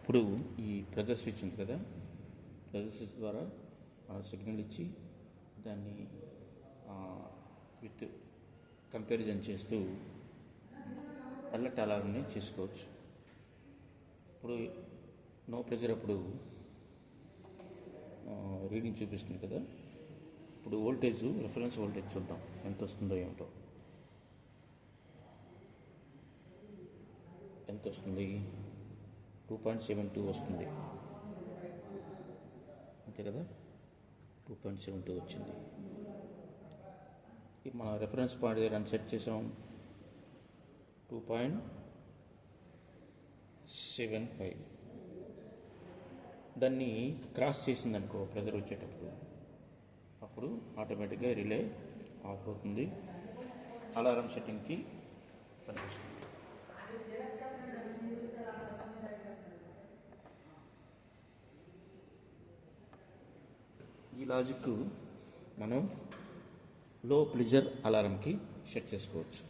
ఇప్పుడు ఈ pressure switch ఉంది కదా, ప్రెజర్ స్విచ్ ద్వారా మనం సిగ్నల్ ఇచ్చి దాన్ని విత్ కంపారిజన్ చేస్తూ అలర్ట్ అలారంని చేసుకోవచ్చు. ఇప్పుడు నో ప్రెజర్ అప్పుడు రీడింగ్ చూపిస్తుంది కదా. ఇప్పుడు వోల్టేజ్, రిఫరెన్స్ వోల్టేజ్ చూద్దాం ఎంత వస్తుందో ఏమిటో. ఎంత వస్తుంది? 2.72 వస్తుంది, అంతే కదా. 2.72 వచ్చింది. మన రెఫరెన్స్ పాయింట్ దగ్గర సెట్ చేసాం 2.75. దాన్ని క్రాస్ చేసిందనుకో ప్రెజర్ వచ్చేటప్పుడు, అప్పుడు ఆటోమేటిక్గా రిలే ఆఫ్ అవుతుంది, అలారం సెట్టింగ్కి పనిచేస్తుంది. ఈ లాజిక్ మనం లో ప్రెజర్ అలారంకి సెట్ చేసుకోవచ్చు.